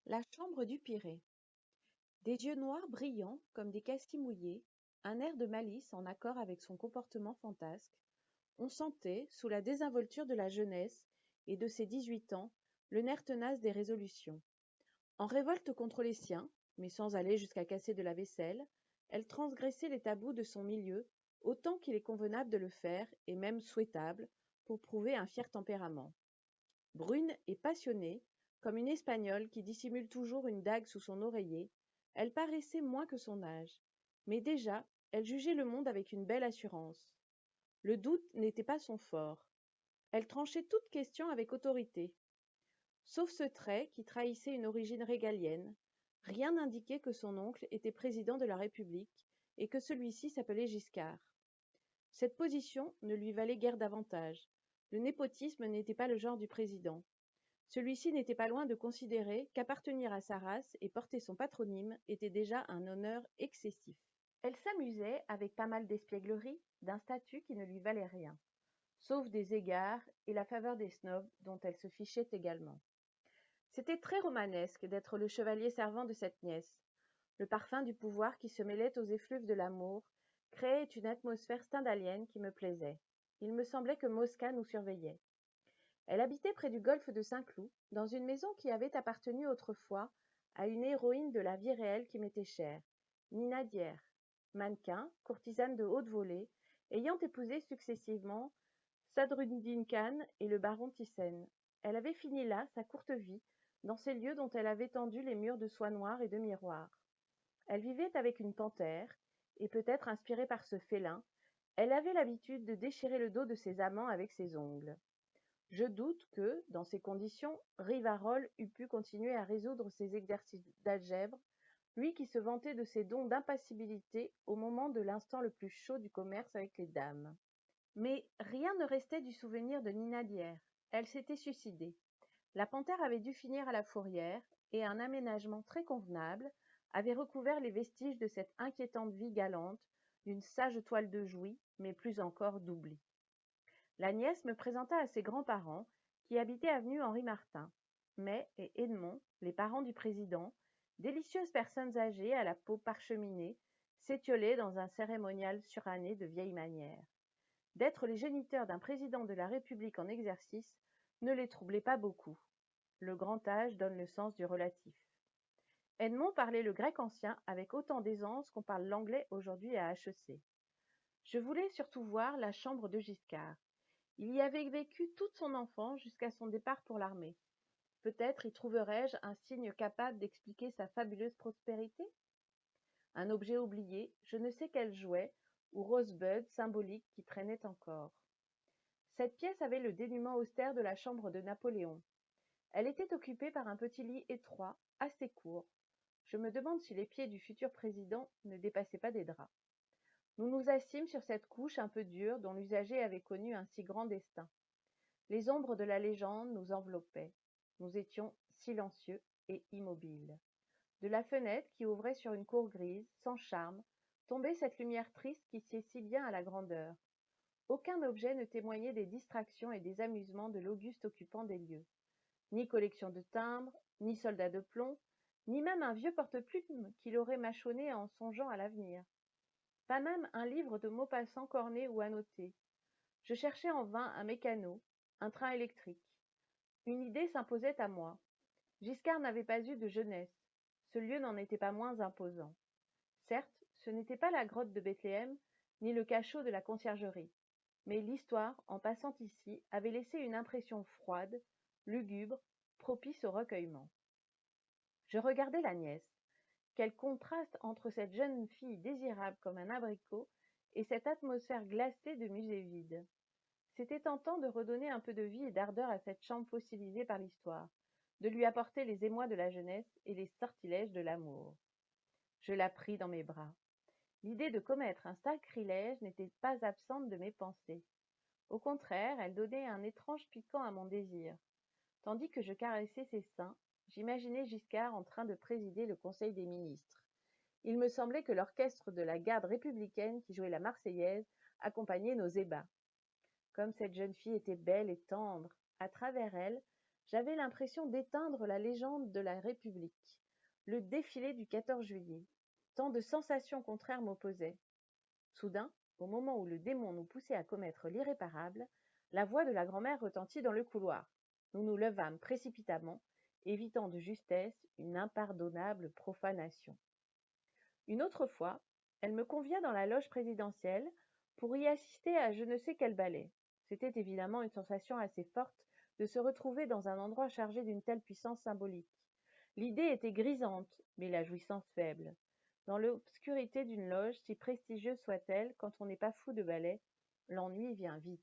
La chambre du Pirée. Des yeux noirs brillants comme des cassis mouillés, un air de malice en accord avec son comportement fantasque, on sentait, sous la désinvolture de la jeunesse et de ses 18 ans, le nerf tenace des résolutions. En révolte contre les siens, mais sans aller jusqu'à casser de la vaisselle, elle transgressait les tabous de son milieu autant qu'il est convenable de le faire et même souhaitable pour prouver un fier tempérament. Brune et passionnée, comme une Espagnole qui dissimule toujours une dague sous son oreiller, elle paraissait moins que son âge, mais déjà elle jugeait le monde avec une belle assurance. Le doute n'était pas son fort. Elle tranchait toute question avec autorité. Sauf ce trait qui trahissait une origine régalienne, rien n'indiquait que son oncle était président de la République et que celui-ci s'appelait Giscard. Cette position ne lui valait guère davantage. Le népotisme n'était pas le genre du président. Celui-ci n'était pas loin de considérer qu'appartenir à sa race et porter son patronyme était déjà un honneur excessif. Elle s'amusait, avec pas mal d'espièglerie, d'un statut qui ne lui valait rien, sauf des égards et la faveur des snobs dont elle se fichait également. C'était très romanesque d'être le chevalier servant de cette nièce. Le parfum du pouvoir qui se mêlait aux effluves de l'amour créait une atmosphère stendhalienne qui me plaisait. Il me semblait que Mosca nous surveillait. Elle habitait près du golfe de Saint-Cloud, dans une maison qui avait appartenu autrefois à une héroïne de la vie réelle qui m'était chère, Nina Dier, mannequin, courtisane de haute volée, ayant épousé successivement Sadruddin Khan et le baron Thyssen. Elle avait fini là sa courte vie, dans ces lieux dont elle avait tendu les murs de soie noire et de miroirs. Elle vivait avec une panthère, et peut-être inspirée par ce félin, elle avait l'habitude de déchirer le dos de ses amants avec ses ongles. Je doute que, dans ces conditions, Rivarol eût pu continuer à résoudre ses exercices d'algèbre, lui qui se vantait de ses dons d'impassibilité au moment de l'instant le plus chaud du commerce avec les dames. Mais rien ne restait du souvenir de Nina Dier. Elle s'était suicidée. La panthère avait dû finir à la fourrière, et un aménagement très convenable avait recouvert les vestiges de cette inquiétante vie galante d'une sage toile de Jouy, mais plus encore d'oubli. La nièce me présenta à ses grands-parents, qui habitaient avenue Henri-Martin. May et Edmond, les parents du président, délicieuses personnes âgées à la peau parcheminée, s'étiolaient dans un cérémonial suranné de vieille manière. D'être les géniteurs d'un président de la République en exercice ne les troublait pas beaucoup. Le grand âge donne le sens du relatif. Edmond parlait le grec ancien avec autant d'aisance qu'on parle l'anglais aujourd'hui à HEC. Je voulais surtout voir la chambre de Giscard. Il y avait vécu toute son enfance jusqu'à son départ pour l'armée. Peut-être y trouverais-je un signe capable d'expliquer sa fabuleuse prospérité? Un objet oublié, je ne sais quel jouet ou rosebud symbolique qui traînait encore. Cette pièce avait le dénuement austère de la chambre de Napoléon. Elle était occupée par un petit lit étroit, assez court. Je me demande si les pieds du futur président ne dépassaient pas des draps. Nous nous assîmes sur cette couche un peu dure dont l'usager avait connu un si grand destin. Les ombres de la légende nous enveloppaient. Nous étions silencieux et immobiles. De la fenêtre qui ouvrait sur une cour grise, sans charme, tombait cette lumière triste qui sied si bien à la grandeur. Aucun objet ne témoignait des distractions et des amusements de l'auguste occupant des lieux. Ni collection de timbres, ni soldat de plomb, ni même un vieux porte-plume qu'il aurait mâchonné en songeant à l'avenir. Pas même un livre de Maupassant corné ou annoté. Je cherchais en vain un mécano, un train électrique. Une idée s'imposait à moi. Giscard n'avait pas eu de jeunesse. Ce lieu n'en était pas moins imposant. Certes, ce n'était pas la grotte de Bethléem, ni le cachot de la conciergerie. Mais l'histoire, en passant ici, avait laissé une impression froide, lugubre, propice au recueillement. Je regardais la nièce. Quel contraste entre cette jeune fille désirable comme un abricot et cette atmosphère glacée de musée vide. C'était tentant de redonner un peu de vie et d'ardeur à cette chambre fossilisée par l'histoire, de lui apporter les émois de la jeunesse et les sortilèges de l'amour. Je la pris dans mes bras. L'idée de commettre un sacrilège n'était pas absente de mes pensées. Au contraire, elle donnait un étrange piquant à mon désir. Tandis que je caressais ses seins, j'imaginais Giscard en train de présider le Conseil des ministres. Il me semblait que l'orchestre de la garde républicaine qui jouait la Marseillaise accompagnait nos ébats. Comme cette jeune fille était belle et tendre, à travers elle, J'avais l'impression d'éteindre la légende de la République, le défilé du 14 juillet. Tant de sensations contraires m'opposaient. Soudain, au moment où le démon nous poussait à commettre l'irréparable, la voix de la grand-mère retentit dans le couloir. Nous nous levâmes précipitamment, évitant de justesse une impardonnable profanation. Une autre fois, elle me convia dans la loge présidentielle pour y assister à je ne sais quel ballet. C'était évidemment une sensation assez forte de se retrouver dans un endroit chargé d'une telle puissance symbolique. L'idée était grisante, mais la jouissance faible. Dans l'obscurité d'une loge, si prestigieuse soit-elle, quand on n'est pas fou de ballet, l'ennui vient vite.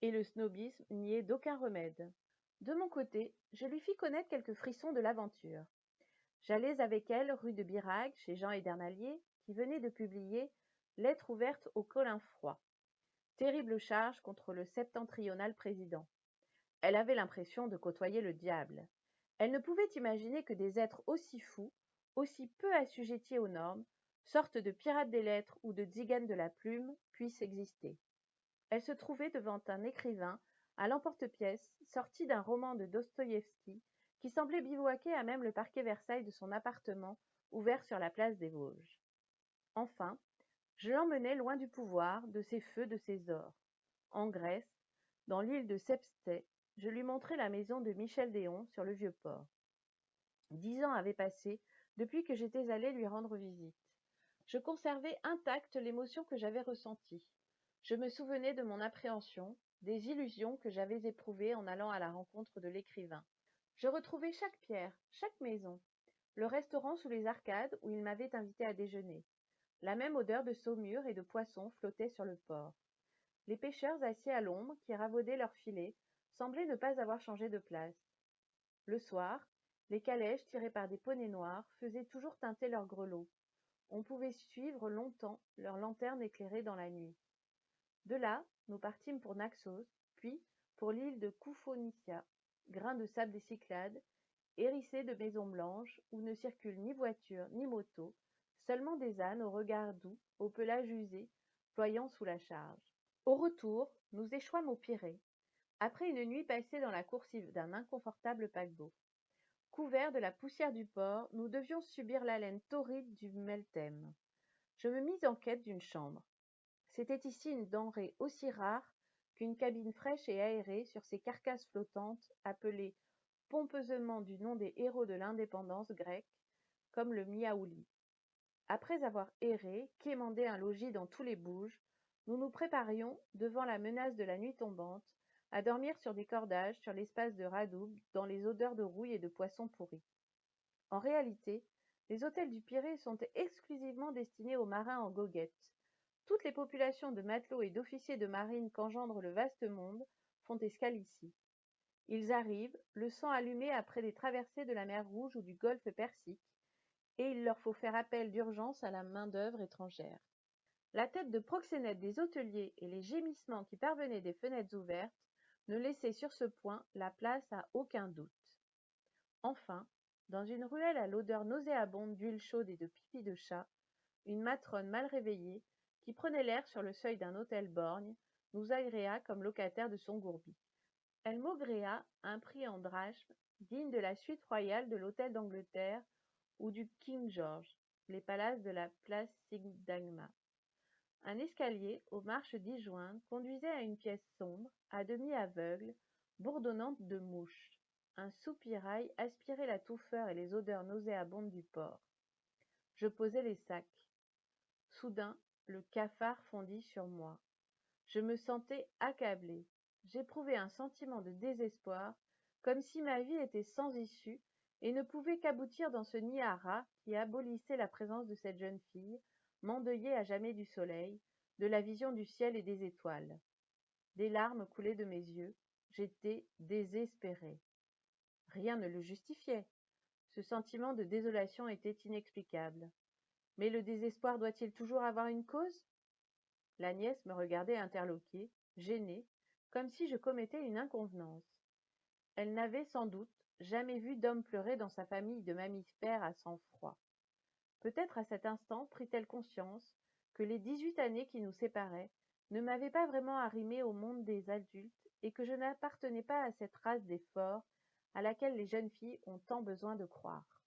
Et le snobisme n'y est d'aucun remède. De mon côté, je lui fis connaître quelques frissons de l'aventure. J'allais avec elle rue de Birague, chez Jean Edernalier, qui venait de publier Lettre ouverte au Colin froid. Terrible charge contre le septentrional président. Elle avait l'impression de côtoyer le diable. Elle ne pouvait imaginer que des êtres aussi fous, aussi peu assujettis aux normes, sorte de pirates des lettres ou de tziganes de la plume, puissent exister. Elle se trouvait devant un écrivain à l'emporte-pièce, sorti d'un roman de Dostoïevski, qui semblait bivouaquer à même le parquet Versailles de son appartement ouvert sur la place des Vosges. Enfin, je l'emmenai loin du pouvoir, de ses feux, de ses ors. En Grèce, dans l'île de Septset, je lui montrai la maison de Michel Déon sur le Vieux-Port. 10 ans avaient passé depuis que j'étais allée lui rendre visite. Je conservais intacte l'émotion que j'avais ressentie. Je me souvenais de mon appréhension, des illusions que j'avais éprouvées en allant à la rencontre de l'écrivain. Je retrouvais chaque pierre, chaque maison, le restaurant sous les arcades où il m'avait invité à déjeuner. La même odeur de saumure et de poisson flottait sur le port. Les pêcheurs assis à l'ombre, qui ravaudaient leurs filets, semblaient ne pas avoir changé de place. Le soir, les calèches tirées par des poneys noirs faisaient toujours teinter leurs grelots. On pouvait suivre longtemps leurs lanternes éclairées dans la nuit. De là, nous partîmes pour Naxos, puis pour l'île de Koufounissia, grain de sable des Cyclades, hérissée de maisons blanches, où ne circulent ni voitures ni motos, seulement des ânes au regard doux, au pelage usé, ployant sous la charge. Au retour, nous échouâmes au Pirée, après une nuit passée dans la coursive d'un inconfortable paquebot. Couverts de la poussière du port, nous devions subir l'haleine torride du Meltem. Je me mis en quête d'une chambre. C'était ici une denrée aussi rare qu'une cabine fraîche et aérée sur ces carcasses flottantes appelées pompeusement du nom des héros de l'indépendance grecque, comme le Miaouli. Après avoir erré, quémandé un logis dans tous les bouges, nous nous préparions, devant la menace de la nuit tombante, à dormir sur des cordages sur l'espace de Radoub, dans les odeurs de rouille et de poissons pourris. En réalité, les hôtels du Pirée sont exclusivement destinés aux marins en goguette. Toutes les populations de matelots et d'officiers de marine qu'engendre le vaste monde font escale ici. Ils arrivent, le sang allumé après des traversées de la mer Rouge ou du golfe Persique, et il leur faut faire appel d'urgence à la main-d'œuvre étrangère. La tête de proxénète des hôteliers et les gémissements qui parvenaient des fenêtres ouvertes ne laissaient sur ce point la place à aucun doute. Enfin, dans une ruelle à l'odeur nauséabonde d'huile chaude et de pipi de chat, une matrone mal réveillée, qui prenait l'air sur le seuil d'un hôtel borgne, nous agréa comme locataires de son gourbi. Elle maugréa un prix en drachmes digne de la suite royale de l'hôtel d'Angleterre ou du King George, les palaces de la place Syngdagma. Un escalier, aux marches disjointes, conduisait à une pièce sombre, à demi aveugle, bourdonnante de mouches. Un soupirail aspirait la touffeur et les odeurs nauséabondes du port. Je posai les sacs. Soudain, le cafard fondit sur moi. Je me sentais accablée. J'éprouvais un sentiment de désespoir, comme si ma vie était sans issue et ne pouvait qu'aboutir dans ce nid à rats qui abolissait la présence de cette jeune fille, m'endeuillait à jamais du soleil, de la vision du ciel et des étoiles. Des larmes coulaient de mes yeux. J'étais désespérée. Rien ne le justifiait. Ce sentiment de désolation était inexplicable. Mais le désespoir doit-il toujours avoir une cause? La nièce me regardait interloquée, gênée, comme si je commettais une inconvenance. Elle n'avait sans doute jamais vu d'homme pleurer dans sa famille de mammifères à sang-froid. Peut-être à cet instant prit-elle conscience que les 18 années qui nous séparaient ne m'avaient pas vraiment arrimée au monde des adultes et que je n'appartenais pas à cette race des forts, à laquelle les jeunes filles ont tant besoin de croire.